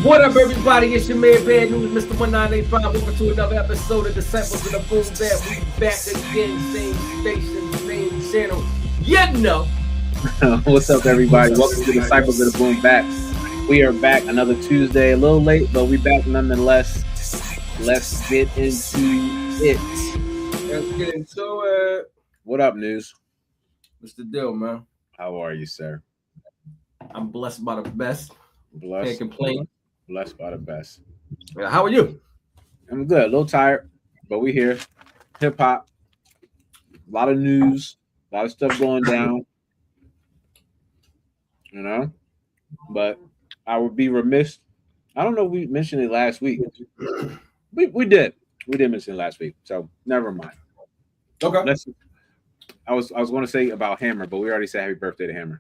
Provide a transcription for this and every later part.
What up, everybody? It's your man, Bad News, Mr. 1985. Welcome to another episode of Disciples of the Boom Bap. We back again, same station, same channel. You know. What's up, everybody? Welcome to Disciples of the Boom Bap. We are back another Tuesday, a little late, but we back nonetheless. Let's get into it. Let's get into it. What up, News? What's the deal, man? How are you, sir? I'm blessed by the best. Blessed. Can't complain. Blessed by the best. How are you? I'm good. A little tired, but we here. Hip hop. A lot of news. A lot of stuff going down. You know? But I would be remiss. I don't know if we mentioned it last week. We did. We did mention it last week. So never mind. Okay. I was going to say about Hammer, but we already said happy birthday to Hammer.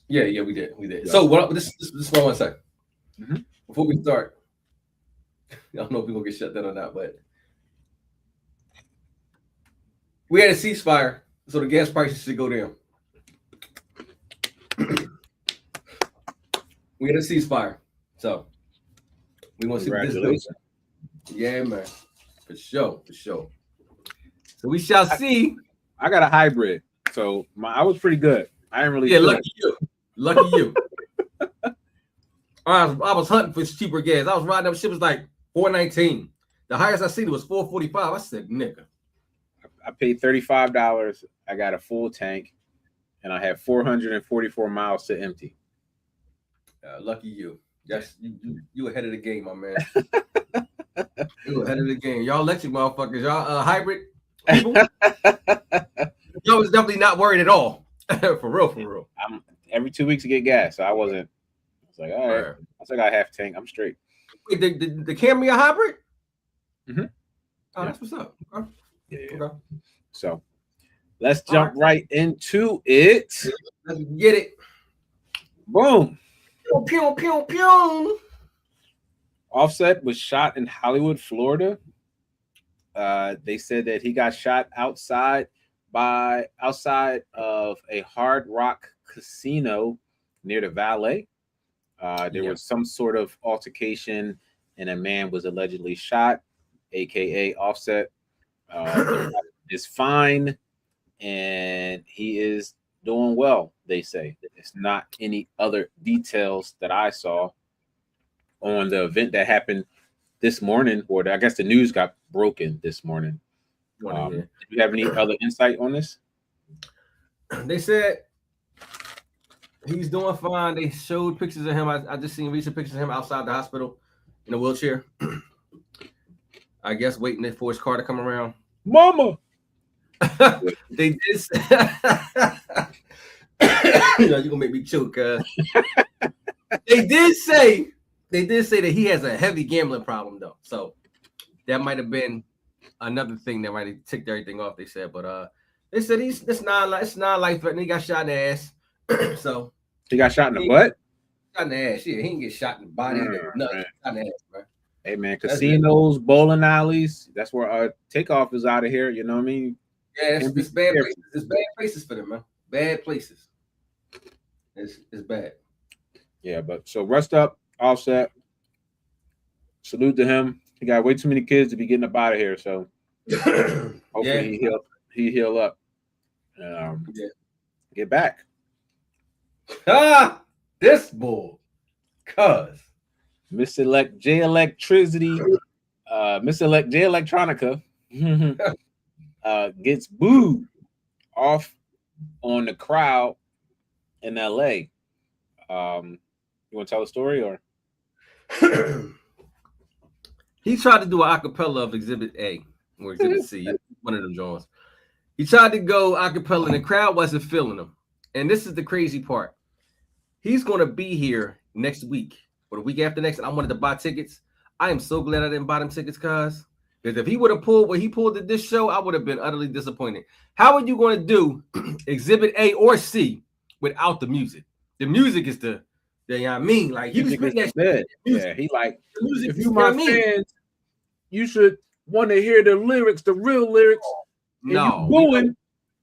Yeah, we did. Yeah. So what? This is what I want to say. Mm-hmm. Before we start, I don't know if we're gonna get shut down or not, but we had a ceasefire, so the gas prices should go down. We had a ceasefire, so we want to see what this goes. Yeah, man, for sure. So we shall see. I got a hybrid, so I was pretty good. I didn't really. Yeah, lucky you. I was hunting for cheaper gas. I was riding up. Shit was like $4.19. The highest I seen it was $4.45. I said, nigga. I paid $35. I got a full tank, and I have 444 miles to empty. Lucky you. Yes, you ahead of the game, my man. You ahead of the game. Y'all electric motherfuckers. Y'all hybrid people. Y'all was definitely not worried at all. For real. Every 2 weeks to get gas, so I wasn't. I was like, all right. I got half tank. I'm straight. Wait, the Camry a hybrid? Mm-hmm. Oh, that's what's up. Okay. Yeah. Okay. So let's jump right into it. Let's get it. Boom. Pew. Offset was shot in Hollywood, Florida. They said that he got shot outside of a Hard Rock casino near the Valet. There was some sort of altercation, and a man was allegedly shot, aka Offset. Is fine, and he is doing well. They say it's not any other details that I saw on the event that happened this morning, or I guess the news got broken this morning. Do you have any other insight on this? They said he's doing fine. They showed pictures of him. I just seen recent pictures of him outside the hospital in a wheelchair. I guess waiting for his car to come around. Mama. They did say, you're gonna make me choke. They did say that he has a heavy gambling problem though. So that might have been another thing that might have ticked everything off. They said, but they said it's not life threatening. He got shot in the ass. So he got shot in the butt? Shot in the ass. Yeah, he didn't get shot in the body. Nothing. Shot in the ass, bro. Hey man, casinos, bowling alleys, that's where our takeoff is out of here. You know what I mean? Yeah, it's bad places. It's bad places for them, man. Bad places. It's bad. Yeah, but so rest up, Offset. Salute to him. He got way too many kids to be getting up out of here. So hopefully he heal up. Get back. This bull. Cuz. Mr. Elect J Electricity, Mr. Elect J Electronica gets booed off on the crowd in LA. You want to tell the story or? He tried to do an acapella of Exhibit A or Exhibit C, one of them Jones. He tried to go acapella and the crowd wasn't feeling him. And this is the crazy part. He's going to be here next week. Or the week after next, I wanted to buy tickets. I am so glad I didn't buy them tickets, cuz. Because if he would have pulled what he pulled at this show, I would have been utterly disappointed. How are you going to do Exhibit A or C without the music? The music is you know what I mean? Like, he was spitting that shit. Yeah, he like, if you my fans, you should want to hear the lyrics, the real lyrics. No.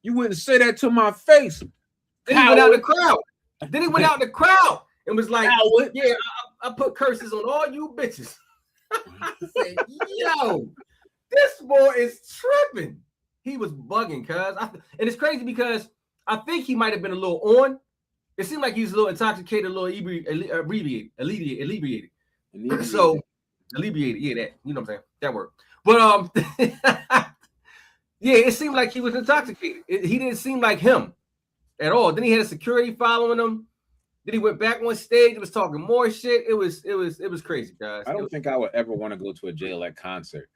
You wouldn't say that to my face. Then he went out in the crowd. and was like, Howard. "Yeah, I put curses on all you bitches." I said, "Yo, this boy is tripping." He was bugging, cuz. And it's crazy because I think he might have been a little on. It seemed like he was a little intoxicated, a little alleviated. So alleviated, yeah, that, you know what I'm saying? That word. But yeah, it seemed like he was intoxicated. He didn't seem like him at all. Then he had a security following him. Then he went back on stage and was talking more shit. It was crazy, guys. I don't think I would ever want to go to a J-Elect concert.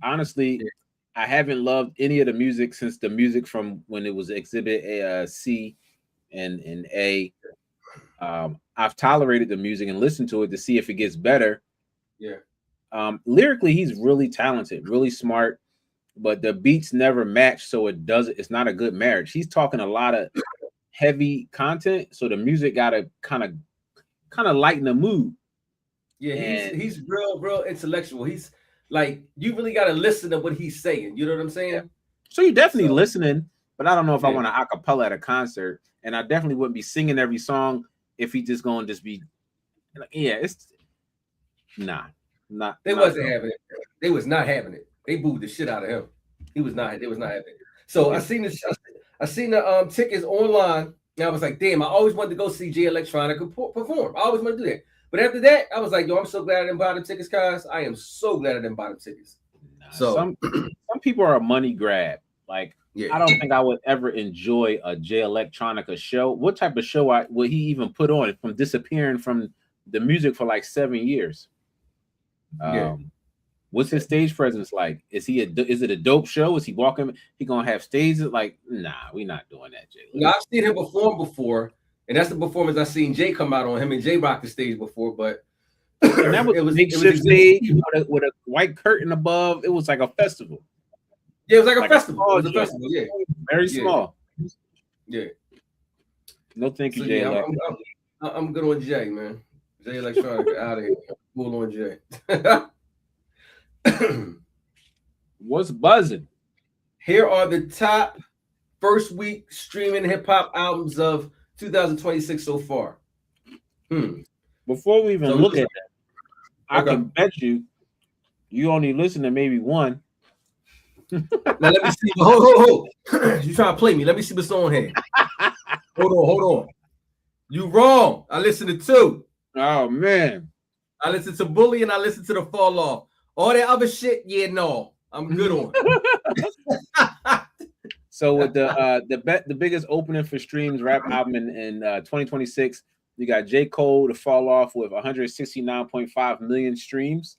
Honestly, yeah. I haven't loved any of the music since the music from when it was Exhibit C and A. I've tolerated the music and listened to it to see if it gets better. Yeah. Lyrically, he's really talented, really smart, but the beats never match, so it's not a good marriage. He's talking a lot of heavy content, so the music gotta kind of lighten the mood. Yeah, he's real intellectual. He's like, you really gotta listen to what he's saying. You know what I'm saying? Yeah. So you're definitely listening, but I don't know if I want to acapella at a concert, and I definitely wouldn't be singing every song if he just gonna be like, yeah, it's not. They wasn't having it. They was not having it. They booed the shit out of him. They was not having it. So I seen the tickets online, and I was like, damn, I always wanted to go see Jay Electronica perform. I always want to do that. But after that, I was like, yo, I'm so glad I didn't buy the tickets, guys. I am so glad I didn't buy the tickets. So some people are a money grab. Like, I don't think I would ever enjoy a Jay Electronica show. What type of show would he even put on from disappearing from the music for like 7 years? What's his stage presence like? Is it a dope show? Is he walking? He gonna have stages? Like, nah, we not doing that, Jay. No, I've seen him perform before, and that's the performance I seen Jay come out on. Him and Jay rocked the stage before, but and that was a makeshift stage with a white curtain above. It was like a festival. Yeah, it was like a festival. It was a festival. Yeah, very small. Yeah. No, thank you, Jay. I'm good on Jay, man. Jay Electronica out of here. Cool on Jay. What's buzzing? Here are the top first week streaming hip hop albums of 2026 so far. Before we even look at that, I can bet you only listen to maybe one. Now let me see. Hold. You trying to play me? Let me see what's on here. Hold on. You wrong. I listened to two. Oh man. I listened to Bully and I listened to The Fall Off. All that other shit, yeah, no. I'm good on. So with the biggest opening for streams rap album in 2026, you got J. Cole, The Fall Off with 169.5 million streams.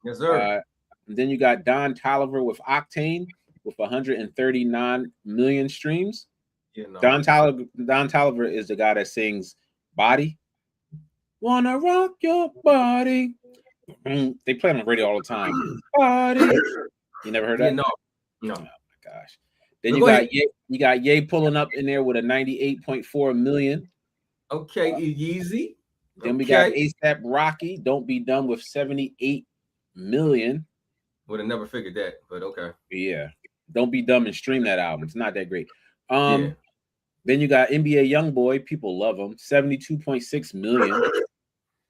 Yes, sir. And then you got Don Toliver with Octane with 139 million streams. Yeah, no. Don Toliver is the guy that sings Body. Wanna rock your body. They play on the radio all the time. Body. You never heard that? No. Oh my gosh. Then you got Ye pulling up in there with a 98.4 million. Okay, Yeezy. Then we got ASAP Rocky, Don't Be Dumb with 78 million. Would have never figured that, but okay. Yeah. Don't Be Dumb and stream that album. It's not that great. Then you got NBA Youngboy. People love him. 72.6 million.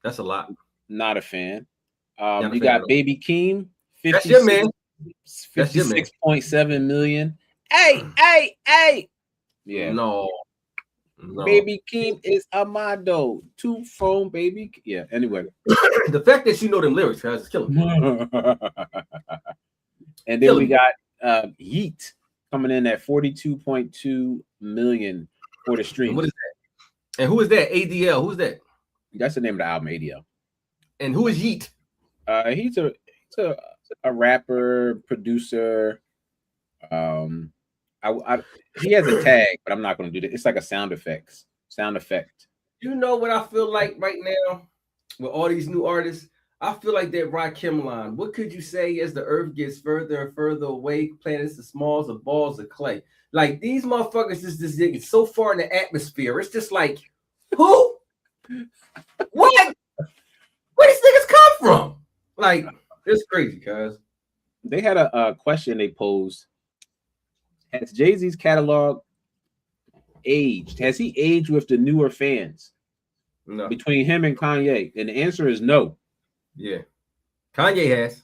That's a lot. Not a fan. You got Baby Keem. 56.7 million. Hey. Yeah. No. Baby Keem is Amado. 2 phone baby. Yeah. Anyway. The fact that you know them lyrics, guys, is killing me. And then we got Yeet coming in at 42.2 million for the stream. What is that? And who is that? ADL. Who's that? That's the name of the album, ADL. And who is Yeet? He's a rapper, producer. He has a tag, but I'm not going to do that. It's like a sound effect. You know what I feel like right now with all these new artists? I feel like that Rakim line. What could you say as the earth gets further and further away? Planets as small as balls of clay. Like these motherfuckers is just it's so far in the atmosphere. It's just like, who? What? Where these niggas come from? Like, it's crazy, guys. They had a question they posed. Has Jay-Z's catalog aged? Has he aged with the newer fans? No. between him and Kanye? And the answer is no. Yeah. Kanye has.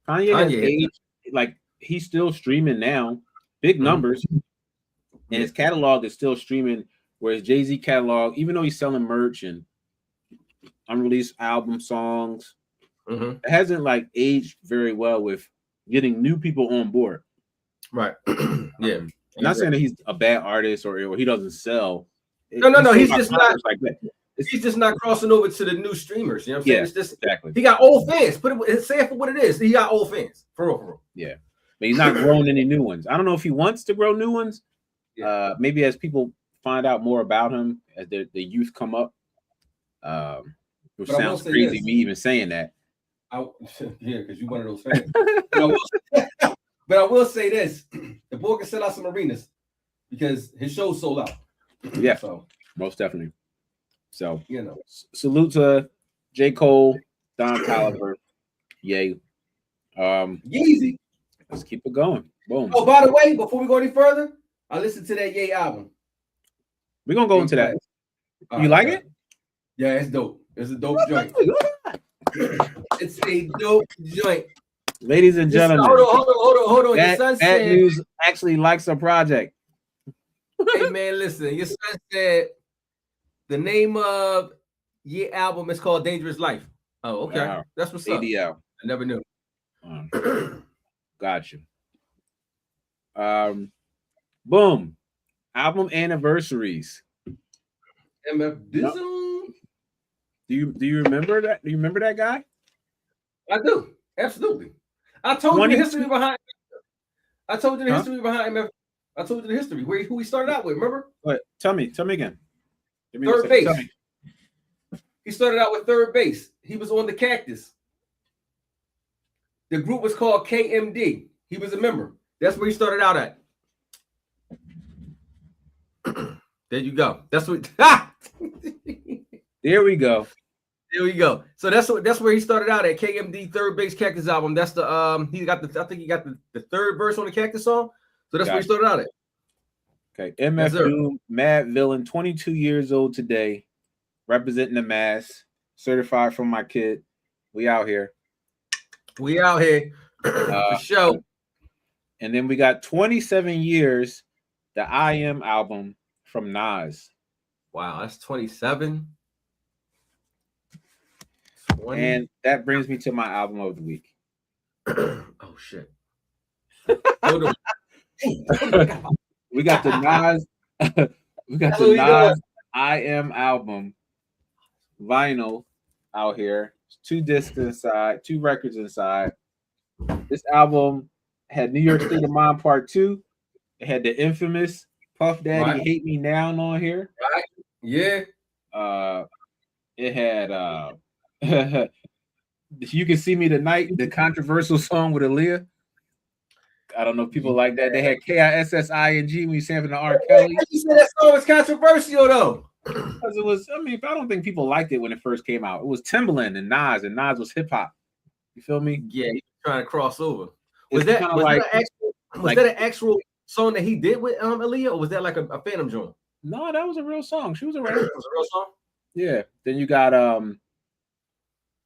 Kanye has Kanye has. aged, like he's still streaming now, big Mhm. numbers, and Yeah. his catalog is still streaming. Whereas Jay-Z catalog, even though he's selling merch and unreleased album songs, Mhm. it hasn't like aged very well with getting new people on board. Right. Yeah. I'm not saying that he's a bad artist or he doesn't sell. No. He's sold out just not. concerts like that. He's just not crossing over to the new streamers. You know what I'm saying? Yeah, It's just exactly. he got old fans. Say it for what it is. He got old fans. For real. Yeah, but he's not growing any new ones. I don't know if he wants to grow new ones. Yeah. Maybe as people find out more about him, as the youth come up. Which But I will sounds say crazy, this. me even saying that. Yeah, because you're one of those fans. But I will say this: the boy can sell out some arenas because his show's sold out. Yeah, So most definitely. So you know, salute to J. Cole, Don Toliver, yay. Yeezy. Let's keep it going. Boom. Oh, by the way, before we go any further, I listened to that Ye album. We're gonna go into that. You like it? Yeah, it's dope. It's a dope joint. It's a dope joint. Ladies and gentlemen, hold on. Your son That said, news actually likes a project. hey man, listen. Your son said the name of your album is called Dangerous Life. Oh, okay. Wow. That's what's up. ADL. I never knew. Gotcha. Boom. Album anniversaries. MF Dizzle. Do you remember that? Do you remember that guy? I do. Absolutely. I told you the history behind. I told you the history behind MF. I told you the history who he started out with. Remember? What? Tell me again. Third base. He started out with third base. He was on the Cactus. The group was called KMD. He was a member. That's where he started out at. There you go. That's what. There we go. There we go. So that's where he started out at KMD Third Base Cactus album. That's the I think he got the third verse on the Cactus song. So that's where he started out at. Okay. MF Doom, Mad Villain, 22 years old today, representing the mass, certified from my kid. We out here. We out here for sure. And then we got 27 years, the I Am album from Nas. Wow, that's 27. 20. And that brings me to my album of the week. Oh shit. We got the Nas. We got the Nas I Am album vinyl out here. 2 discs inside, 2 records inside. This album had New York State of Mind Part 2. It had the infamous Puff Daddy Hate Me Now on here. Right. Yeah. It had You Can See Me Tonight, the controversial song with Aaliyah. I don't know if people like that. They had KISSING when you sampling the R. Kelly. You said that song was controversial though. Because it was, I don't think people liked it when it first came out. It was Timbaland and Nas was hip hop. You feel me? Yeah, he was trying to cross over. Was that an actual song that he did with Aaliyah, or was that like a Phantom joint? No, that was a real song. She was around. It was a real song. Yeah. Then you got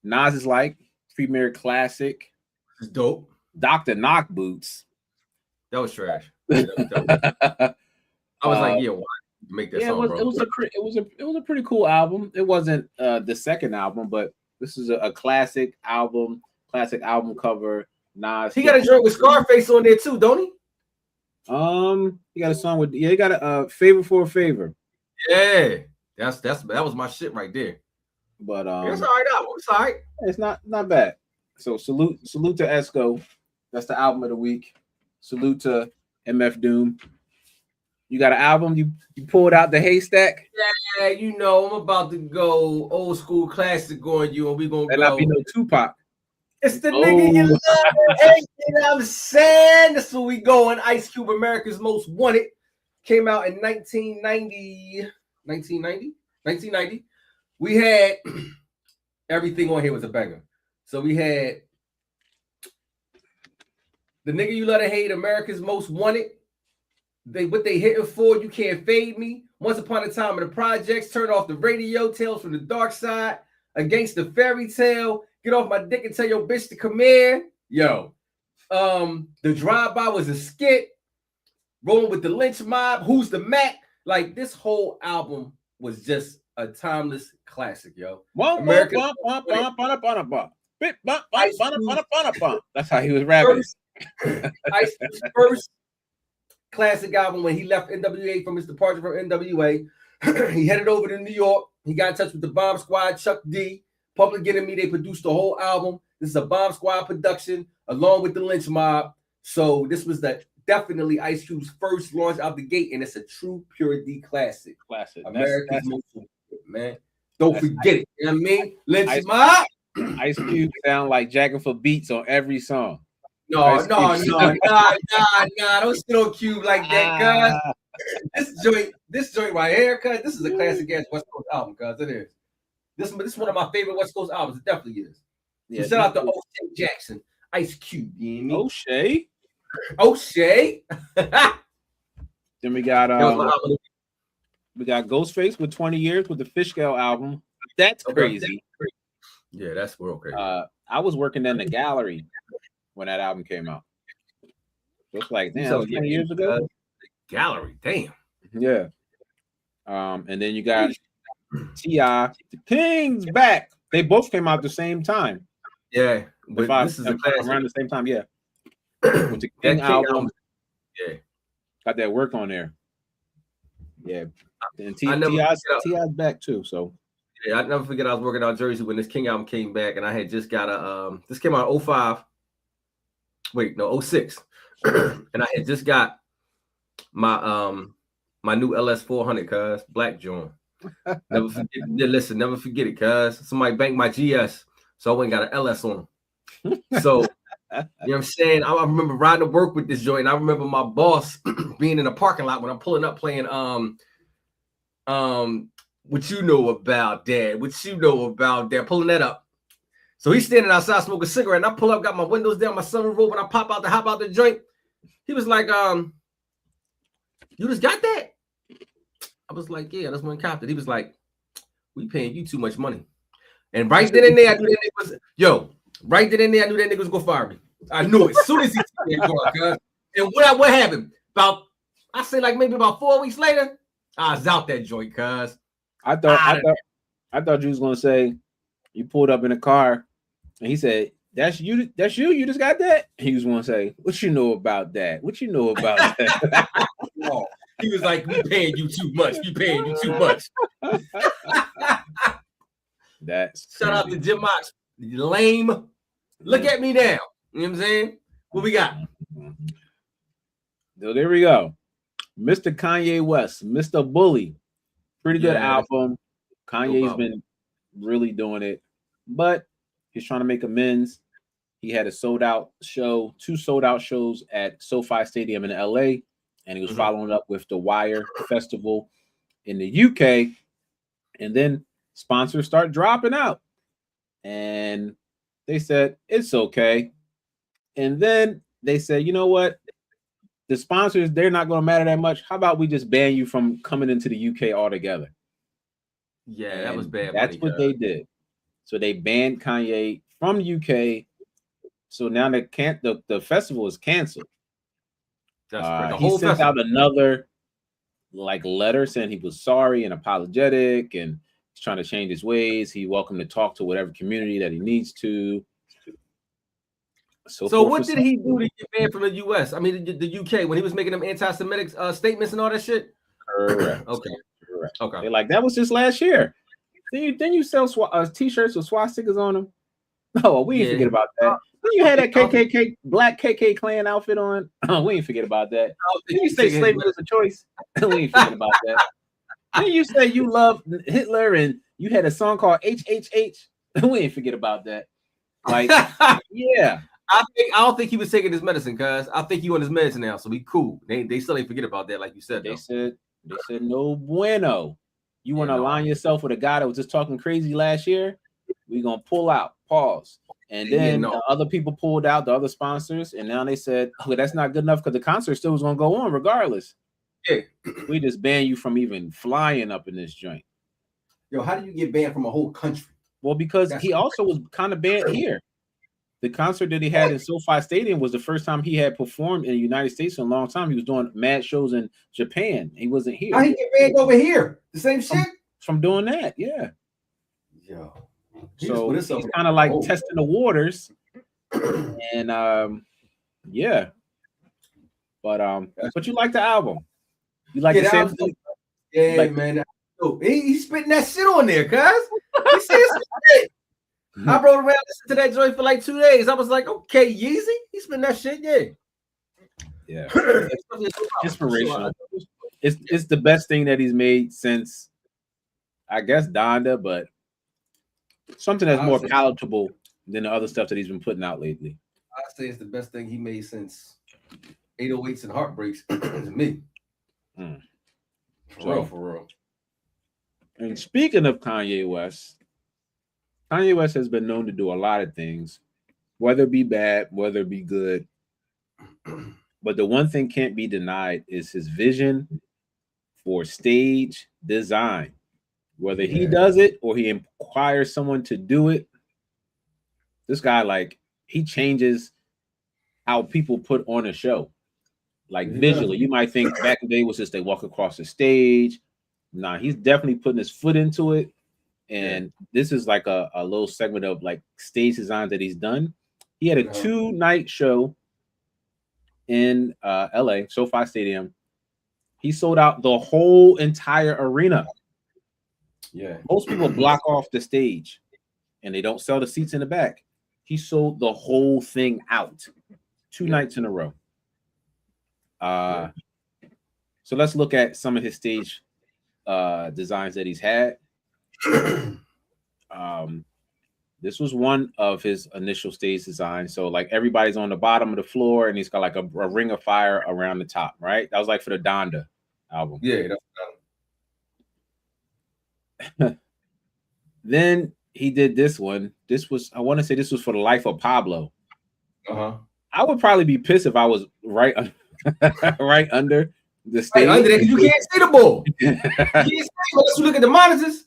Nas is Like, premier classic. It's dope. Dr. Knock Boots. That was trash. I was like, yeah, why make that song, bro? It was a pretty cool album. It wasn't the second album, but this is a classic album cover. Nas. He got a joint with Scarface on there too, don't he? He got a song with he got a Favor for a Favor. Yeah, that was my shit right there. But it's all right. It's all right. It's not bad. So salute to Esco. That's the album of the week. Salute to MF Doom. You got an album? You pulled out the haystack? Yeah, you know I'm about to go old school classic on you, and we gonna go. Not be no Tupac. It's the nigga you love and hate, you know what I'm saying? That's where we going. Ice Cube, America's Most Wanted, came out in 1990. 1990. We had everything on here was a banger. So we had The Nigga You Love to Hate, America's Most Wanted. what they hitting for, you can't fade me. Once upon a time in the projects, turn off the radio, tales from the dark side, against the fairy tale, get off my dick and tell your bitch to come here. Yo, the drive-by was a skit, rolling with the lynch mob, who's the Mac? Like this whole album was just a timeless classic, yo. That's how he was rapping. Ice Cube's first classic album when he left NWA from his departure from NWA. He headed over to New York. He got in touch with the Bomb Squad, Chuck D, Public Enemy. They produced the whole album. This is a Bomb Squad production along with the Lynch Mob. So this was definitely Ice Cube's first launch out the gate, and it's a true pure D classic. America's most man. Don't forget it. You know what I mean? Lynch Mob. Ice Cube sound like jacking for beats on every song. No, nah. Don't sit on Cube like that, cuz. This joint right here, cuz. This is a classic ass West Coast album, cuz. It is. This is one of my favorite West Coast albums. It definitely is. Yeah, so shout out to O'Shea Jackson, Ice Cube. You know what I mean? O'Shea. Then we got Ghostface with 20 years with the Fish Scale album. That's crazy. Yeah, that's real crazy. I was working in the gallery when that album came out. Just like, damn, that was 20 years ago. Gallery, damn. Yeah. And then you got T.I., The King's Back. They both came out at the same time. Yeah, but this is around the same time. Yeah. With the King album. Yeah. Got that work on there. Yeah. And T.I.'s back too. So yeah, I never forget I was working on Jersey when this King album came back, and I had just got this came out in 05. Wait, no, 06. And I had just got my my new LS 400, cuz Black John. Never forget it, cuz somebody banked my GS, so I went and got an LS on them. So you know what I'm saying? I remember riding to work with this joint, and I remember my boss being in the parking lot when I'm pulling up playing what you know about Dad? What you know about Dad? Pulling that up. So he's standing outside smoking a cigarette, and I pull up, got my windows down, my sunroof, and I hop out the joint. He was like, you just got that? I was like, yeah, that's when copped it. He was like, we paying you too much money. And right then and there, I knew that nigga was gonna fire me. I knew it as soon as he took that car, cuz. And what happened? I say like maybe about 4 weeks later, I was out that joint, cuz. I thought you was gonna say you pulled up in a car and he said, That's you, you just got that? He was gonna say, what you know about that? What you know about that? Oh, he was like, we paying you too much. That's shout out to Jim Mox. Lame. Look at me now. You know what I'm saying? What we got? So there we go. Mr. Kanye West, Mr. Bully. Pretty good album. Kanye's been really doing it, but he's trying to make amends. He had a sold-out show, 2 sold-out shows at SoFi Stadium in LA, and he was following up with the Wire Festival in the UK. And then sponsors start dropping out. And they said, it's okay. And then they said, you know what? The sponsors, they're not going to matter that much. How about we just ban you from coming into the UK altogether? Yeah, and that was bad. That's what they did. So they banned Kanye from the UK. So now the festival is canceled. That's he sent out another letter saying he was sorry and apologetic, and he's trying to change his ways. He welcome to talk to whatever community that he needs to. So what did he do to get banned from the US? I mean, the UK when he was making them anti-Semitic statements and all that shit. Correct. Okay. They're like, that was just last year. Then you sell t-shirts with swastikas on them. Oh, we didn't forget about that. Then you had that KKK black KK clan outfit on. Oh, we ain't forget about that. Then you say slavery was a choice. We ain't forget about that. Then you say you love Hitler and you had a song called HHH. We ain't forget about that. Like, yeah. I don't think he was taking his medicine, cuz I think he on his medicine now, so we cool. They still ain't forget about that, like you said. They said no bueno. You want to align yourself with a guy that was just talking crazy last year? We're gonna pull out. Pause. And then the other people pulled out, the other sponsors, and now they said, "Oh, that's not good enough because the concert still was gonna go on regardless." Yeah. We just ban you from even flying up in this joint. Yo, how do you get banned from a whole country? Well, because he also was kind of banned here. The concert that he had in SoFi Stadium was the first time he had performed in the United States in a long time. He was doing mad shows in Japan. He wasn't here. How he get banned over here? The same shit? From doing that, yeah. Yo. So he's kind of like testing the waters. And yeah. But you like the album. You like the same thing? Yeah, like, man. Oh, he's spitting that shit on there, cuz. He said some shit. I rode around listening to that joint for like 2 days. I was like, okay, Yeezy, he's spitting that shit, yeah. Inspirational. It's the best thing that he's made since, I guess, Donda, but something that's more palatable than the other stuff that he's been putting out lately. I'd say it's the best thing he made since 808s and Heartbreaks to me. For real. And speaking of Kanye West has been known to do a lot of things, whether it be bad, whether it be good. But the one thing can't be denied is his vision for stage design. Whether he does it or he inquires someone to do it, this guy, like, he changes how people put on a show. Like visually, you might think back in the day was just they walk across the stage. Nah, he's definitely putting his foot into it. And this is like a little segment of like stage designs that he's done. He had a 2-night show in LA, SoFi Stadium. He sold out the whole entire arena. Yeah. Most people block off the stage and they don't sell the seats in the back. He sold the whole thing out 2 nights in a row. So let's look at some of his stage designs that he's had. This was one of his initial stage designs. So like everybody's on the bottom of the floor and he's got like a ring of fire around the top, right? That was like for the Donda album. Yeah, that's Then he did this one. I want to say this was for the life of Pablo. I would probably be pissed if I was right under the stage. Right under there, because you can't see the ball. You can't see unless you look at the monitors.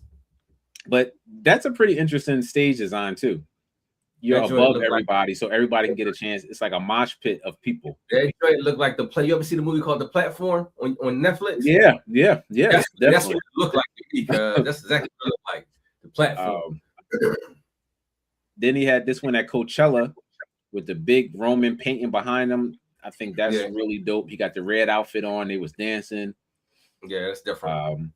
But that's a pretty interesting stage design too. You're above everybody, so everybody can get a chance. It's like a mosh pit of people. That look like the play. You ever see the movie called The Platform on Netflix? Yeah. That's what it looked like to me, because that's exactly what it looked like. The Platform. Then he had this one at Coachella with the big Roman painting behind him. I think that's really dope. He got the red outfit on. They was dancing. Yeah, that's different.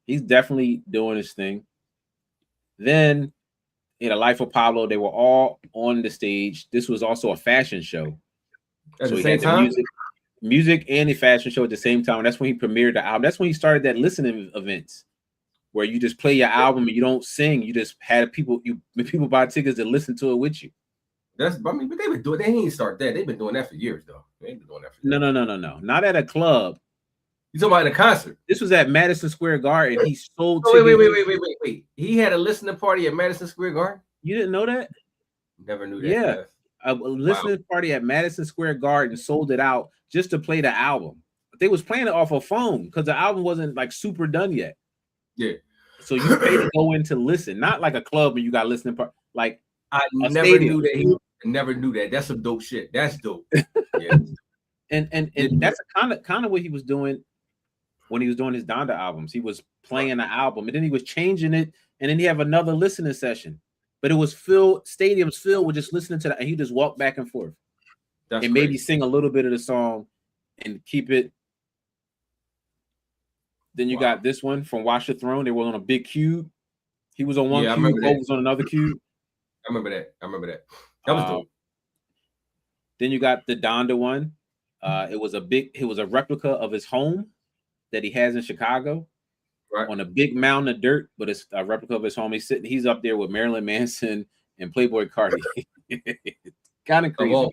He's definitely doing his thing. Then in The Life of Pablo, they were all on the stage. This was also a fashion show. At the same time? Music and a fashion show at the same time. That's when he premiered the album. That's when he started that listening events where you just play your album and you don't sing. You just had people buy tickets to listen to it with you. But they've been doing. They ain't start that. They've been doing that for years, though. They've been doing that for years. No. Not at a club. You talking about in a concert? This was at Madison Square Garden. He sold. Wait. He had a listening party at Madison Square Garden. You didn't know that? Never knew that. Yeah, a listening party at Madison Square Garden, sold it out just to play the album. They was playing it off a phone because the album wasn't like super done yet. Yeah. So you pay to go in to listen, not like a club and you got listening part. Like I never knew that. Never knew that. That's some dope shit. That's dope. Yeah. and that's kind of what he was doing when he was doing his Donda albums. He was playing the album and then he was changing it, and then he have another listening session. But it was stadiums filled with just listening to that, and he just walked back and forth. That's and crazy. Maybe sing a little bit of the song and keep it. Then you got this one from Watch the Throne. They were on a big cube. He was on one cube, Bo was on another cube. I remember that. That was dope. Then you got the Donda one. It was a replica of his home that he has in Chicago, on a big mountain of dirt, but it's a replica of his home. He's up there with Marilyn Manson and Playboy Cardi. Kind of crazy.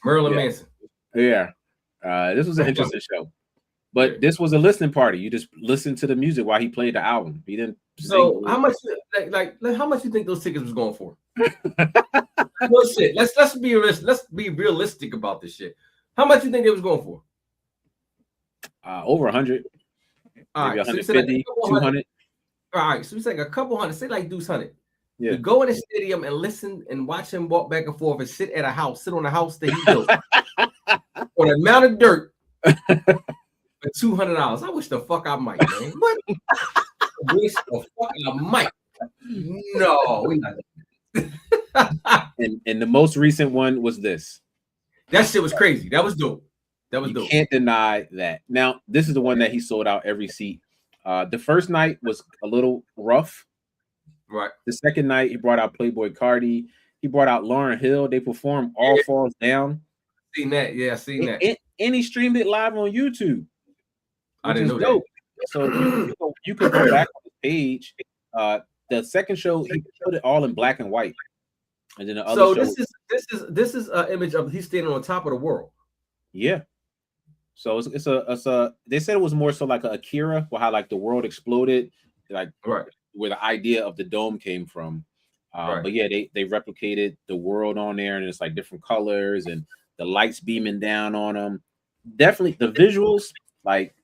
Marilyn Manson. Yeah. This was an interesting show. But this was a listening party. You just listened to the music while he played the album. He didn't. So how much? How much you think those tickets was going for? Well, shit. Let's be realistic about this shit. How much you think they was going for? Over 100, All maybe right, so you said like 150, 200. all right, so you said like a couple hundred. Say like Deuce 100. Yeah. To go in the stadium and listen and watch him walk back and forth and sit on a house that he built on a amount of dirt for $200. I wish the fuck I might, man. What? I wish the fuck I might. No, we not. And the most recent one was this. That shit was crazy. That was dope. That was You dope. can't deny that. Now, this is the one that he sold out every seat. The first night was a little rough. Right. The second night, he brought out Playboy Cardi. He brought out Lauryn Hill. They performed All Falls Down. Seen that. Yeah, I seen that. And he streamed it live on YouTube. I didn't know dope. that. So you can go back on the page. The second show, he put it all in black and white. And then the other so show, this is an image of he's standing on top of the world. Yeah. So it's a they said it was more so like a Akira, or how like the world exploded, like right where the idea of the dome came from. Right. But yeah, they replicated the world on there, and it's like different colors and the lights beaming down on them. Definitely the visuals. Like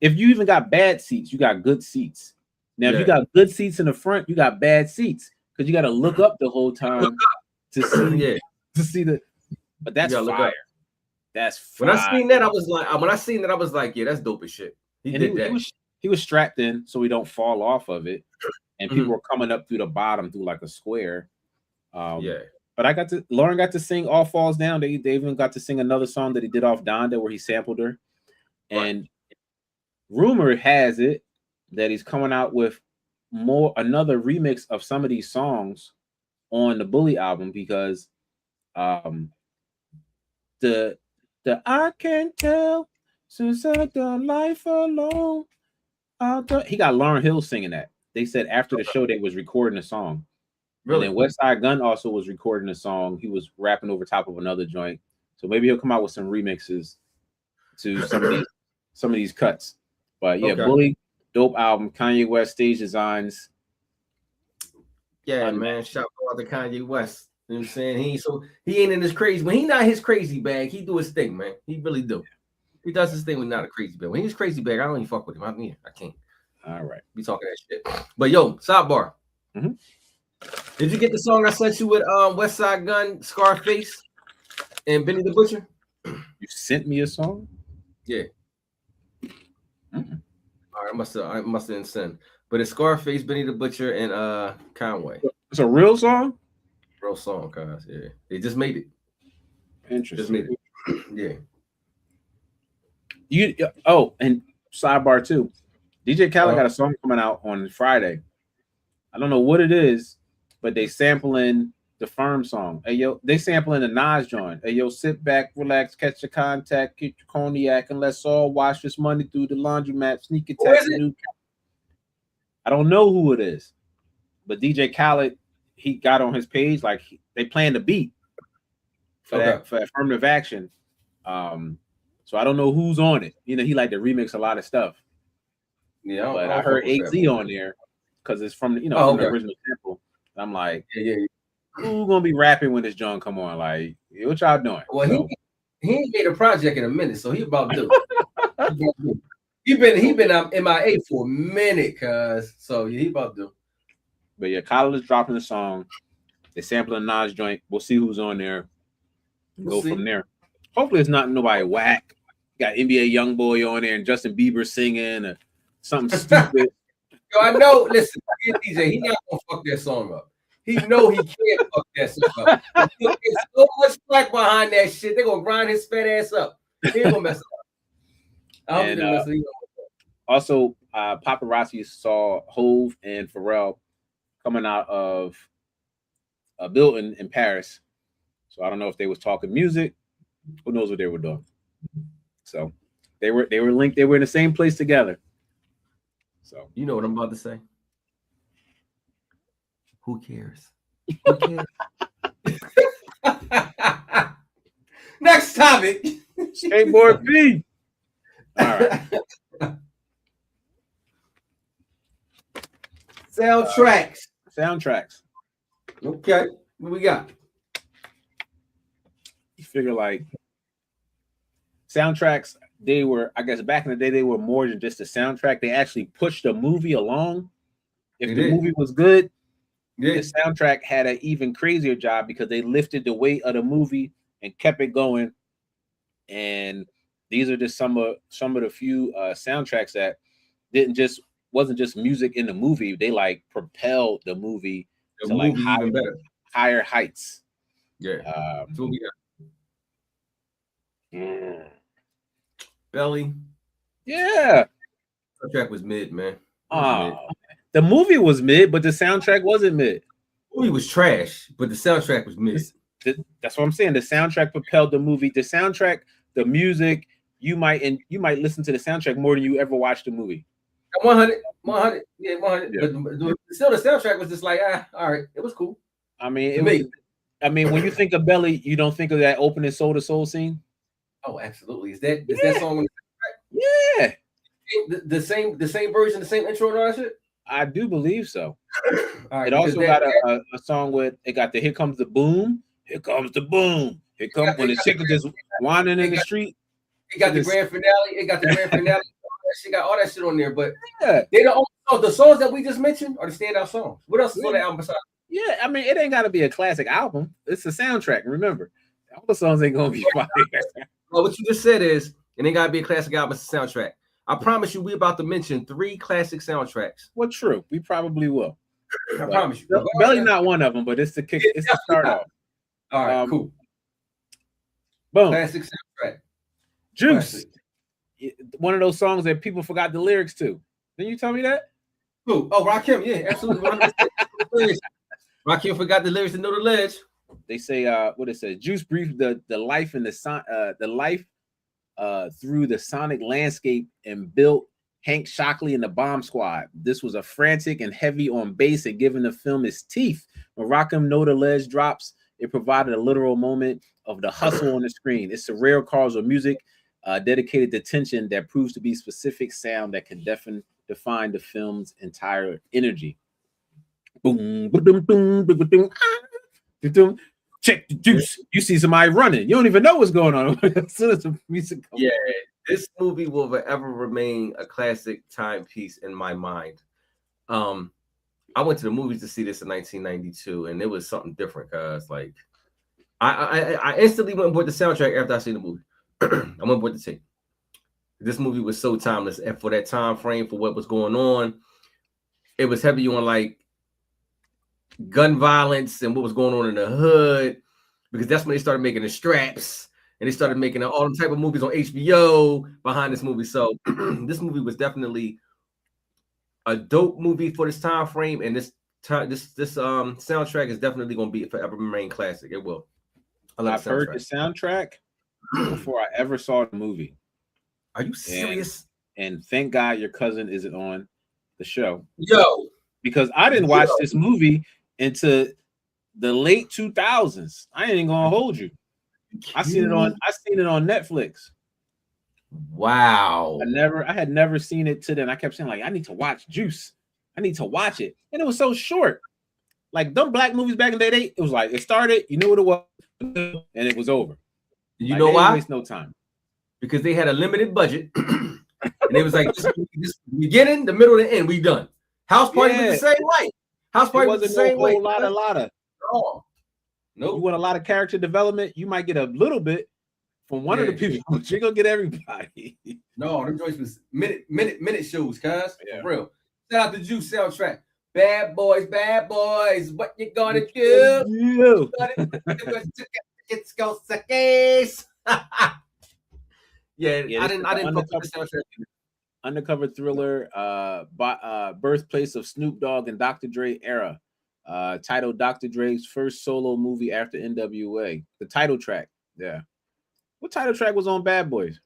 if you even got bad seats, you got good seats. Now, if you got good seats in the front, you got bad seats because you got to look up the whole time to see to see the. But that's fire. That's fire. When I seen that, I was like, yeah, that's dope as shit. He did that. He was strapped in so he don't fall off of it, and people were coming up through the bottom through like a square. But Lauren got to sing All Falls Down. They even got to sing another song that he did off Donda where he sampled her. And rumor has it that he's coming out with another remix of some of these songs on the Bully album, because the I can't tell since I done life alone. He got Lauryn Hill singing that. They said after the show they was recording a song. Really? And then Westside Gunn also was recording a song. He was rapping over top of another joint. So maybe he'll come out with some remixes to some of these cuts. But yeah, Bully, dope album. Kanye West stage designs. Yeah, man. Shout out to Kanye West. You know what I'm saying? He ain't in his crazy. When he not his crazy bag, he do his thing, man. He really do. He does his thing when not a crazy bag. When he's crazy bag, I don't even fuck with him. I can't. All right. Be talking that shit. But yo, sidebar. Mm-hmm. Did you get the song I sent you with Westside Gunn, Scarface, and Benny the Butcher? You sent me a song? Yeah. Mm-mm. All right, I must have sent. But it's Scarface, Benny the Butcher, and Conway. It's a real song? Real song, guys. Yeah. They just made it. Interesting. Just made it. Yeah. And sidebar too. DJ Khaled got a song coming out on Friday. I don't know what it is, but they sampling the Firm song. Hey yo, they sampling the Nas joint. Hey yo, sit back, relax, catch your contact, get your cognac, and let's all wash this money through the laundromat. Sneak attack. I don't know who it is, but DJ Khaled, he got on his page like they playing the beat for that for affirmative action. So I don't know who's on it. You know, he like to remix a lot of stuff. Yeah, but I heard AZ on there because it's from from the original sample. I'm like, who gonna be rapping when this John come on? Like, what y'all doing? Well, he ain't made a project in a minute, so he about to do. he been MIA for a minute, cuz so he about to. But yeah, Khaled is dropping the song. They sampling Nas joint. We'll see who's on there. Go from there. Hopefully, it's not nobody whack. Got NBA YoungBoy on there and Justin Bieber singing or something stupid. Yo, I know. Listen, DJ, he not gonna fuck that song up. He know he can't fuck that song up. There's so much slack behind that shit. They gonna grind his fat ass up. He ain't gonna mess up. I don't think mess up. Also, paparazzi saw Hove and Pharrell coming out of a building in Paris. So I don't know if they was talking music. Who knows what they were doing? So they were linked. They were in the same place together. So you know what I'm about to say. Who cares? Who cares? Next topic. Skateboard P. All right. Soundtracks. Okay. What we got? You figure like soundtracks, they were, I guess back in the day, they were more than just a soundtrack. They actually pushed the movie along. If the movie was good, the soundtrack had an even crazier job because they lifted the weight of the movie and kept it going. And these are just some of the few soundtracks that wasn't just music in the movie. They like propelled the movie to like higher heights. Yeah. So we got Belly. Yeah. Soundtrack was mid, man. The movie was mid, but the soundtrack wasn't mid. The movie was trash, but the soundtrack was mid. That's what I'm saying. The soundtrack propelled the movie. The soundtrack, the music, you might listen to the soundtrack more than you ever watched the movie. 100, yeah, 100. Yeah. But still, the soundtrack was just like, all right, it was cool. I mean, when you think of Belly, you don't think of that opening Soul to Soul scene. Oh, absolutely. Is that song on the soundtrack? Yeah. The same version, the same intro and all that shit? I do believe so. Right, it also got a song with it got the Here Comes the Boom. Here comes the boom. Here comes when the chick is just wandering in the street. It got the grand finale. It got the grand finale. She got all that shit on there. But they the only the songs that we just mentioned are the standout songs. What else is on the album besides? Yeah, I mean, it ain't got to be a classic album. It's a soundtrack. Remember, all the songs ain't gonna be fire. Well, what you just said is it ain't got to be a classic album. It's a soundtrack. I promise you, we're about to mention 3 classic soundtracks. Well, true. We probably will. I promise you. Belly not one of them, but it's the kick. It's the start off. All right, cool. Boom. Classic soundtrack. Juice. Classic. One of those songs that people forgot the lyrics to. Didn't you tell me that? Who? Oh, Rakim. Yeah, absolutely. Rakim forgot the lyrics to Know the Ledge. They say, what it says, Juice briefed the life in the life through the sonic landscape and built Hank Shockley and the Bomb Squad. This was a frantic and heavy on bass and giving the film its teeth. When Rakim Know the Ledge drops, it provided a literal moment of the hustle on the screen. It's a rare cause of music dedicated to tension that proves to be specific sound that can define the film's entire energy. Boom, boom, boom, boom, boom, boom. Check the juice. You see somebody running. You don't even know what's going on as soon as the music comes. Yeah, this movie will forever remain a classic timepiece in my mind. I went to the movies to see this in 1992, and it was something different. Cause like, I instantly went and bought the soundtrack after I seen the movie. I went and bought the tape. This movie was so timeless, and for that time frame, for what was going on, it was heavy on like gun violence and what was going on in the hood, because that's when they started making the Straps and they started making all the type of movies on HBO behind this movie. So this movie was definitely a dope movie for this time frame, and this soundtrack is definitely going to be forever remain classic. It will. I've heard the soundtrack before I ever saw the movie. Are you serious? And thank God your cousin isn't on the show. Yo, because I didn't watch this movie into the late 2000s. I ain't gonna hold you. I seen it on Netflix. Wow. I had never seen it till then. I kept saying, like, I need to watch Juice. I need to watch it. And it was so short. Like them black movies back in the day, it was like it started, you knew what it was, and it was over. You know why? Waste no time. Because they had a limited budget. And it was like this beginning, the middle, and the end, we done. House Party was the same way. House Party was the same way. Lot of. Oh. Nope. You want a lot of character development, you might get a little bit from one of the people, but you're gonna get everybody. No, them joints was minute shows, cuz. For real. Shout out to Juice soundtrack. Bad boys, what you gonna do? It's gonna suck ass. Yeah, I didn't fuck with the soundtrack. Undercover thriller, birthplace of Snoop Dogg and Dr. Dre era, titled Dr. Dre's first solo movie after NWA. The title track, yeah. What title track was on Bad Boys?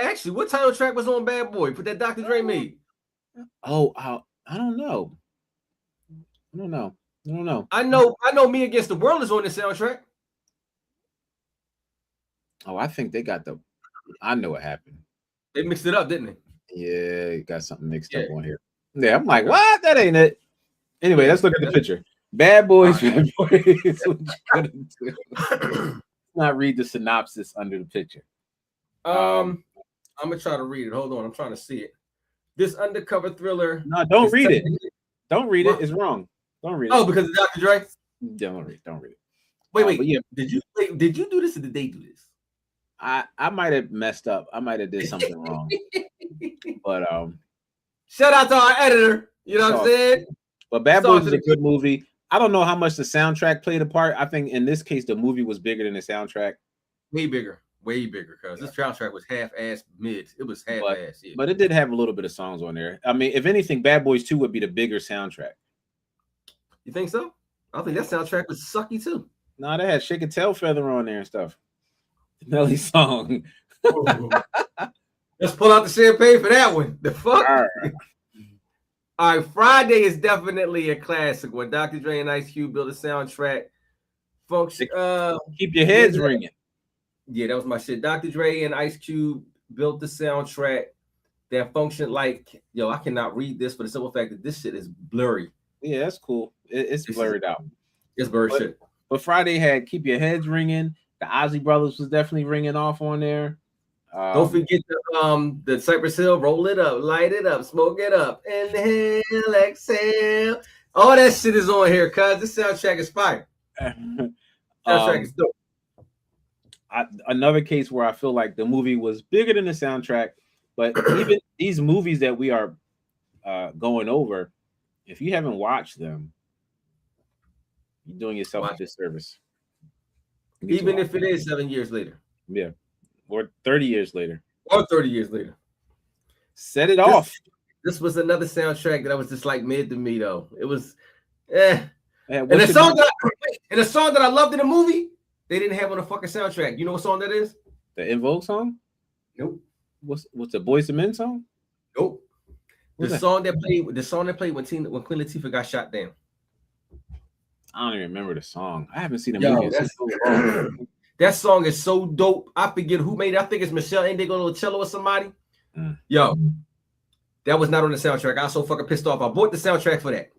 Actually, what title track was on Bad Boy? Put that Dr. Dre made. Oh, I don't know. I know Me Against the World is on the soundtrack. Oh, I think they got I know what happened. They mixed it up, didn't they? Yeah, you got something mixed up on here. Yeah, I'm like, what? That ain't it. Anyway, let's look at the picture. Bad Boys, Bad Boys. What you gonna do? Let's not read the synopsis under the picture. I'm gonna try to read it. Hold on, I'm trying to see it. This undercover thriller. No, don't is read it. technically- Don't read What? it. It's wrong. Don't read it. Oh, because of Dr. Dre. Don't read it. Don't read it. Wait. But yeah, Did you do this or did they do this? I might have messed up. I might have did something wrong. But shout out to our editor. You know what I'm saying? But Bad Boys is a good movie. I don't know how much the soundtrack played a part. I think in this case the movie was bigger than the soundtrack. Way bigger, because this soundtrack was half-ass mid. It was half-ass. Yeah. But it did have a little bit of songs on there. I mean, if anything, Bad Boys 2 would be the bigger soundtrack. You think so? I think that soundtrack was sucky too. No, they had Shake a Tail Feather on there and stuff. The Nelly song. Let's pull out the champagne for that one. The fuck? All right, Friday is definitely a classic when Dr. Dre and Ice Cube built a soundtrack. Folks, keep your heads ringing. Yeah, that was my shit. Dr. Dre and Ice Cube built the soundtrack that functioned like, yo, I cannot read this for the simple fact that this shit is blurry. Yeah, that's cool. It's blurred out. It's blurry shit. But Friday had Keep Your Heads Ringing. The Ozzy Brothers was definitely ringing off on there. Don't forget the Cypress Hill, Roll It Up, Light It Up, Smoke It Up, Inhale, Exhale. All that shit is on here, cuz this soundtrack is fire. Soundtrack is dope. Another case where I feel like the movie was bigger than the soundtrack, but even these movies that we are going over, if you haven't watched them, you're doing yourself a disservice. Even if it is 7 years later. Yeah. Or 30 years later. Or 30 years later. Set it off. This was another soundtrack that I was just like mid to me, though. It was, and the song that I loved in the movie, they didn't have on the fucking soundtrack. You know what song that is? The In Vogue song? Nope. What's the Boyz II Men song? Nope. The song that played when Queen Latifah got shot down. I don't even remember the song. I haven't seen the movie. That song is so dope. I forget who made it. I think it's Michelle Indigo Cello or somebody. Yo, that was not on the soundtrack. I was so fucking pissed off. I bought the soundtrack for that.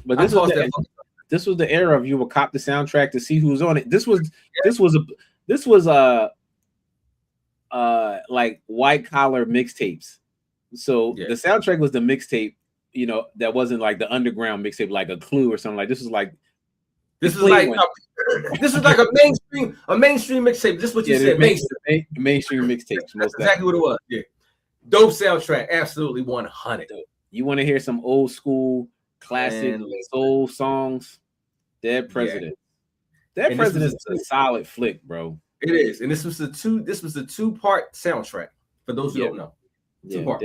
But this was the era of you would cop the soundtrack to see who's on it. This was like white collar mixtapes. So the soundtrack was the mixtape, you know, that wasn't like the underground mixtape, like a Clue or something. Like this was like a mainstream mixtape. Just what you said, mainstream mixtapes. That's exactly what it was. Yeah, dope soundtrack, absolutely 100. You want to hear some old school classic soul songs? Dead President. Dead President is a solid flick, bro. It is, and this was a 2-part soundtrack. For those who don't know, 2-part.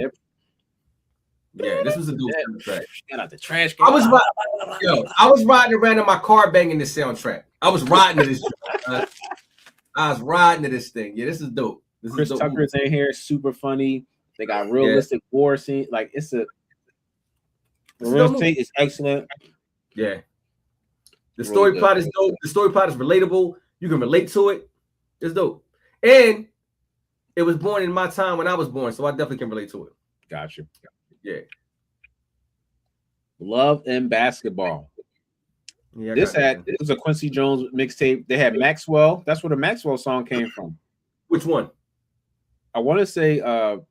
Yeah, this was a dope soundtrack. Got out the trash. I was riding around in my car banging this soundtrack. I was riding to this. I was riding to this thing. Yeah, this is dope. Chris Tucker's in here, super funny. They got realistic war scene. Like the real estate is excellent. Yeah, the story plot is dope. The story plot is relatable. You can relate to it. It's dope, and it was born in my time when I was born, so I definitely can relate to it. Gotcha. Yeah. Love and Basketball. Yeah, it was a Quincy Jones mixtape. They had Maxwell. That's where the Maxwell song came from. Which one? I want to say it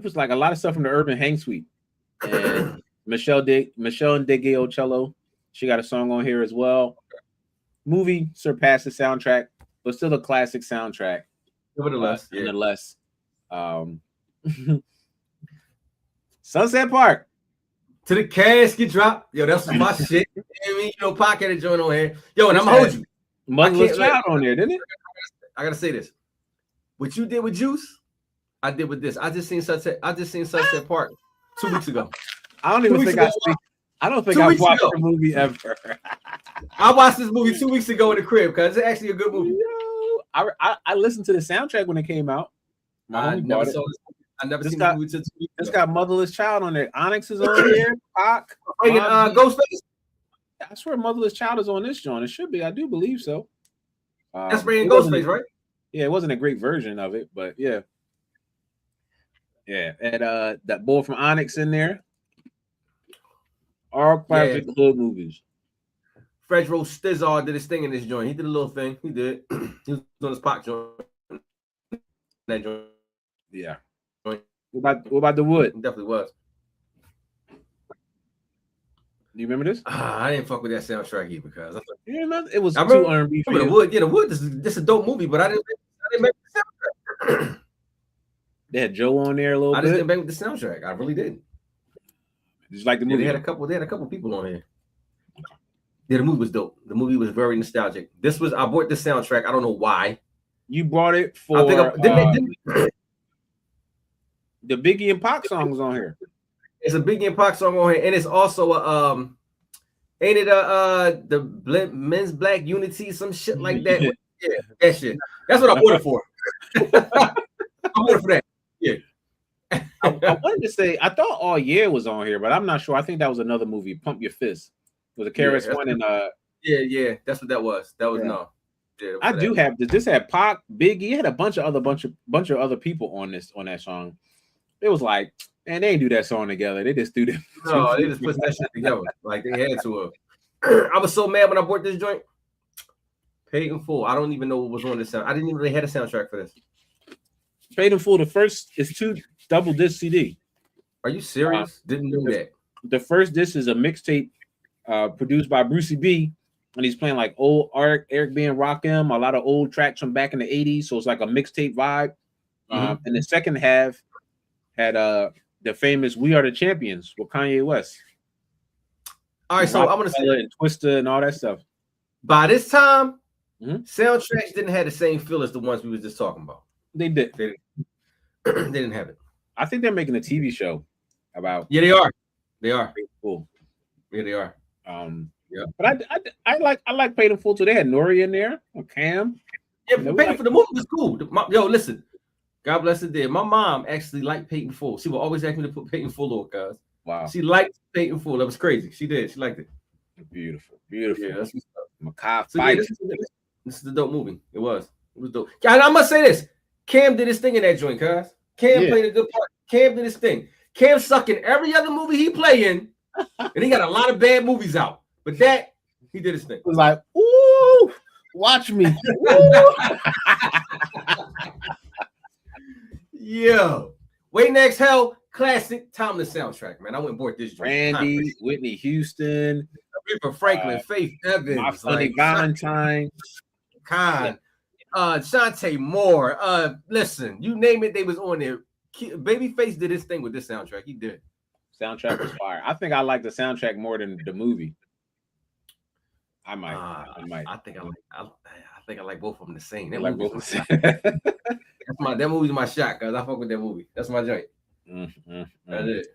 was like a lot of stuff from the Urban Hang Suite. And Michelle Ndegeocello, she got a song on here as well. Movie surpassed the soundtrack, but still a classic soundtrack. Nonetheless. Sunset Park. To the casket drop. Yo, that's my shit. You know, pocket and joint on here. Yo, and I'm gonna hold you. Motherless Child on there, didn't it? I gotta say this. What you did with Juice, I did with this. I just seen Sunset Park 2 weeks ago. I don't think I've watched the movie ever. I watched this movie 2 weeks ago in the crib because it's actually a good movie. I listened to the soundtrack when it came out. I never saw this. I never seen the movie. It's got Motherless Child on there. Onyx is on here. Pac. Ghostface. I swear Motherless Child is on this joint. It should be. I do believe so. That's Ray and Ghostface, right? Yeah, it wasn't a great version of it, but yeah. Yeah, and that boy from Onyx in there. All classic hood movies. Fredro Stizard did his thing in this joint. He did a little thing. He did. He was on his Pac joint. that joint. Yeah. What about the Wood? It definitely was. Do you remember this? I didn't fuck with that soundtrack either because I thought, You remember? It was I too remember R&B for the you. Wood. Yeah, the Wood. This is a dope movie, but I didn't make the soundtrack. They had Joe on there a little I bit. just didn't bang with the soundtrack. I really didn't. Just like the Yeah, movie. they had a couple people on here. Yeah, the movie was dope. The movie was very nostalgic. I bought this soundtrack. I don't know why. You brought it for I think the Biggie and Pac songs on here. It's a Biggie and Pac song on here, and it's also a ain't it the Men's Black Unity, some shit like that. Yeah, that shit. That's what I bought it for. I bought it for that. Yeah. I wanted to say I thought All Year was on here, but I'm not sure. I think that was another movie, Pump Your Fist. It was a KRS One and yeah, that's what that was. That was no. Yeah, I do have this. This had Pac, Biggie, it had a bunch of other people on that song. It was like, man, they didn't do that song together. They just do that. No, they just put that shit together. Like they had to have. I was so mad when I bought this joint. Paid in full. I don't even know what was on this sound. I didn't even really have a soundtrack for this. Paid in full. The first is 2 double disc CD. Are you serious? Didn't know that. The first disc is a mixtape produced by Brucey B, and he's playing like old Eric B and Rakim, a lot of old tracks from back in the 80s. So it's like a mixtape vibe. And the second half had the famous "We Are the Champions" with Kanye West. All right, so I'm gonna say and Twista and all that stuff. By this time, soundtracks didn't have the same feel as the ones we were just talking about. They did. They didn't have it. I think they're making a TV show about. Yeah, they are. They are. Cool. Yeah, they are. Yeah, but I like Paid in Full too. They had Nori in there, or Cam. Yeah, Paid for the movie was cool. Yo, listen. God bless it. There, my mom actually liked Paid in Full. She would always ask me to put Paid in Full on, cuz. Wow. She liked Paid in Full. That was crazy. She did. She liked it. Beautiful. Yeah, that's what's up. Macabre so, yeah, this is a dope movie. It was dope. And I must say this: Cam did his thing in that joint, cuz. Cam played a good part. Cam did his thing. Cam sucked in every other movie he played in, and he got a lot of bad movies out. But that he did his thing. It was like, ooh, watch me. Yo, Waiting to Exhale, classic, timeless soundtrack, man. I went and bought this joint. Randy, Whitney Houston, Aretha Franklin, Faith Evans, My Funny Valentine, Khan, Shantae Moore. Listen, you name it, they was on there. Babyface did his thing with this soundtrack. He did. Soundtrack was fire. I think I like the soundtrack more than the movie. I might. I think I like both of them the same. That like both the same. That movie's my shot, cause I fuck with that movie. That's my joint. That's it.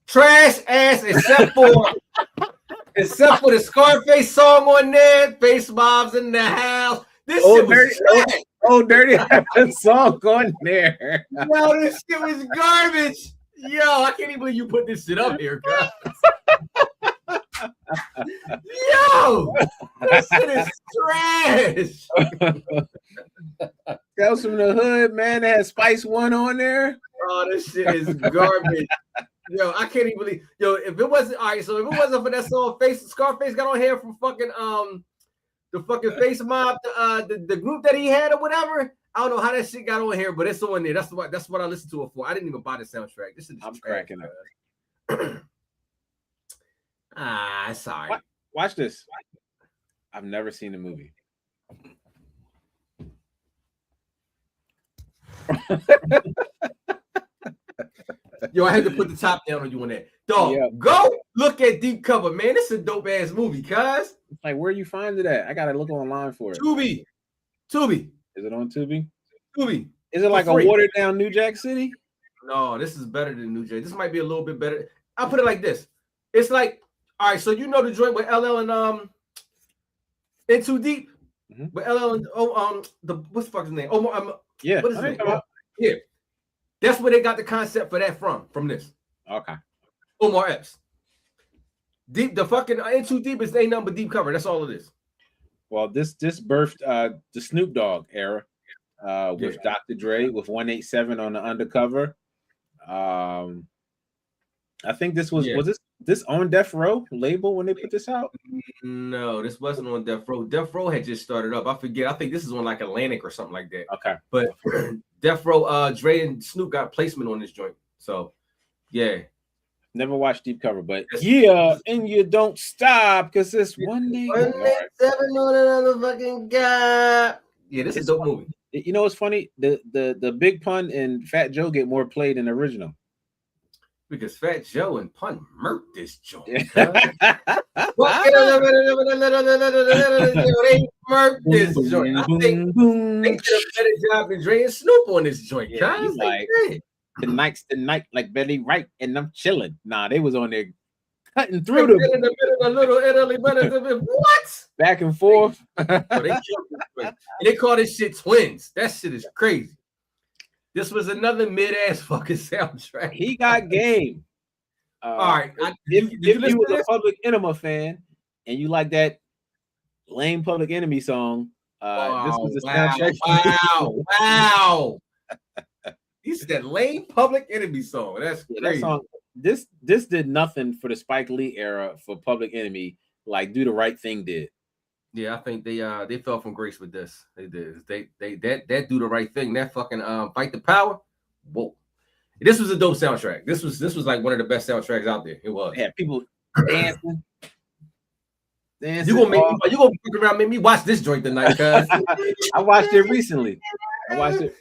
Trash ass, except for the Scarface song on there. Face mobs in the house. This shit was trash. Dirty had a song on there. Yo, this shit was garbage. Yo, I can't even believe you put this shit up here, guys. Yo, this shit is trash. Tales from the Hood, man. That had Spice One on there. Oh, this shit is garbage. Yo, I can't even believe. Yo, if it wasn't all right, so if it wasn't for that song, Scarface got on here from fucking the fucking Face Mob, the group that he had or whatever. I don't know how that shit got on here, but it's on there. That's what I listened to it for. I didn't even buy the soundtrack. This is I'm cracking up. Sorry. Watch this. I've never seen the movie. Yo, I had to put the top down on you on that. Dog, Go look at Deep Cover, man. This is a dope ass movie, cuz. Like, where you find it at? I gotta look online for it. Tubi. Is it on Tubi? Tubi. Is it like a watered down New Jack City? No, this is better than New Jack. This might be a little bit better. I'll put it like this. It's like, all right, so you know the joint with LL and In Too Deep? With LL and what's the fuck's his name? What is his name? Yeah. That's where they got the concept for that from this. Okay. Omar Epps. The fucking In Too Deep is ain't nothing but Deep Cover. That's all it is. Well, this birthed the Snoop Dogg era with Dr. Dre with 187 on the undercover. I think this was this on Death Row label when they put this out? No, this wasn't on Death Row. Death Row had just started up. I forget. I think this is on like Atlantic or something like that. Okay. But Death Row, Dre and Snoop got placement on this joint. So yeah. Never watched Deep Cover, but yeah, and you don't stop because it's one day. Seven on another fucking guy. Yeah, this is a dope movie. You know what's funny? The Big Pun and Fat Joe get more play than the original. Because Fat Joe and Pun murked this joint. They murked this joint. I think they did a better job than Dre and Snoop on this joint. Yeah, like, tonight's the night, like Betty Wright, and I'm chilling. Nah, they was on there cutting through them. In the middle of Little Italy, what? Back and forth. They killed this. And they call this shit Twins. That shit is crazy. This was another mid-ass fucking soundtrack. He got game. All right. If you was a Public Enemy fan and you like that lame Public Enemy song, this was the soundtrack. Wow. He said lame Public Enemy song. That's crazy. That song, this did nothing for the Spike Lee era for Public Enemy like Do the Right Thing did. Yeah, I think they fell from grace with this. They did. That Do the Right Thing. That fucking Fight the Power. Whoa. This was a dope soundtrack. This was like one of the best soundtracks out there. It was. Yeah, people dancing. You gonna fuck around, make me watch this joint tonight, cuz I watched it recently. I watched it.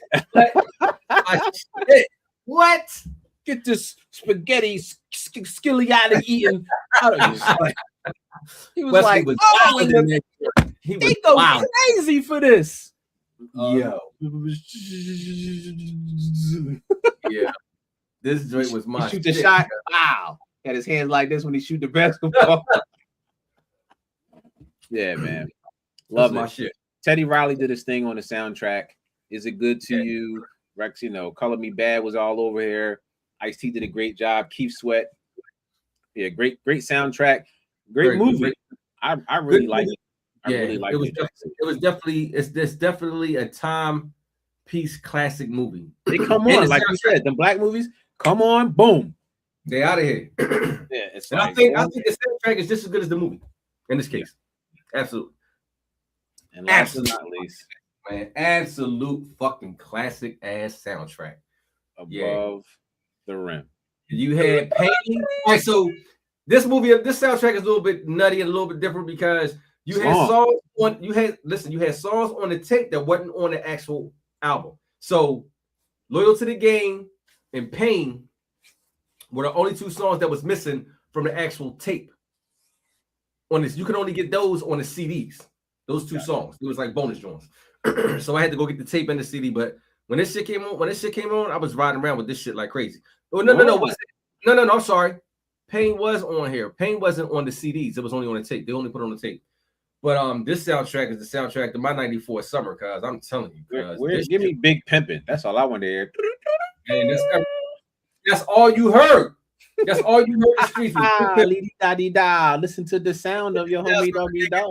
What? Get this spaghetti skilliati eating out of you. He was Wesley like, he they go crazy for this. Yo. Yeah. This joint was my shoot the shot. Wow. Had his hands like this when he shoot the basketball. Yeah, man. Love my shit. Teddy Riley did his thing on the soundtrack. Is it good to you? Rex, Color Me Bad was all over here. Ice-T did a great job. Keith Sweat. Yeah, great soundtrack. Great movie. I really like it. It's definitely a timepiece classic movie. They come on, like you said, the black movies, come on, boom. They out of here. Yeah, it's and I think the soundtrack is just as good as the movie in this case. Absolutely. And last but not least, man, absolute fucking classic ass soundtrack. Above the Rim. You had Pain. All right, so this soundtrack is a little bit nutty and a little bit different because you had songs on the tape that wasn't on the actual album. So Loyal to the Game and Pain were the only two songs that was missing from the actual tape. On this, you can only get those on the CDs. Those two songs. It was like bonus joints. So I had to go get the tape and the CD. But when this shit came on, I was riding around with this shit like crazy. Oh, no. I'm sorry. Pain was on here. Pain wasn't on the CDs. It was only on the tape. They only put it on the tape. But this soundtrack is the soundtrack to my '94 summer, cuz I'm telling you. Give me Big Pimpin'. That's all I want to hear. And that's all you heard. That's all you heard in the streets. Listen to the sound of your homie doggy dog.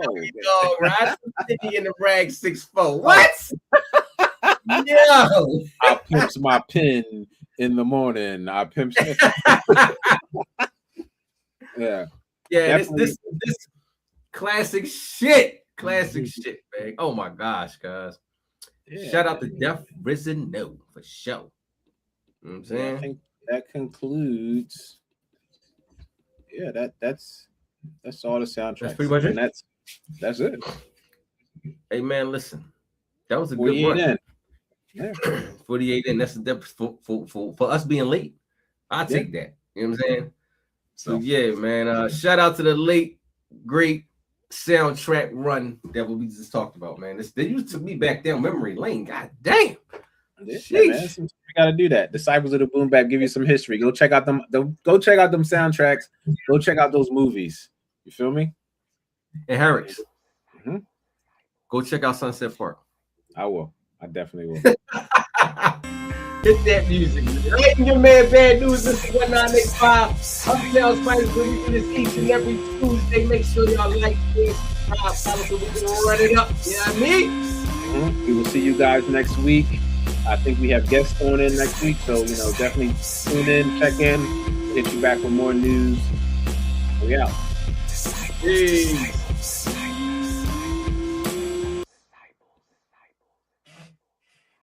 Right? In the rag 6'4". What? Yo. I pimps my pen in the morning. I pimps. Yeah. Yeah, this classic shit. Classic shit, man. Oh my gosh, guys. Yeah, shout out to Death Risen No for sure. You know what I'm saying? I think that concludes. Yeah, that's all the soundtracks. That's pretty much it. That's it. Hey man, listen. That was a good one. Yeah. 48 in. That's for us being late. I'll take that. You know what I'm saying? So yeah, man. Shout out to the late, great soundtrack run that we just talked about, man. They used to be back down memory lane. God damn. Yeah, man. You gotta do that. Disciples of the Boom Bap give you some history. Go check out them soundtracks. Go check out those movies. You feel me? And Harris. Mm-hmm. Go check out Sunset Park. I will. I definitely will. Hit that music. Right in your man, Bad News. This is 1985. Uptown Spiders will be this each and every Tuesday. Make sure y'all like this. So we can run it up. You know what I mean? Mm-hmm. We will see you guys next week. I think we have guests going in next week. So, definitely tune in, check in, get you back with more news. We out. Peace.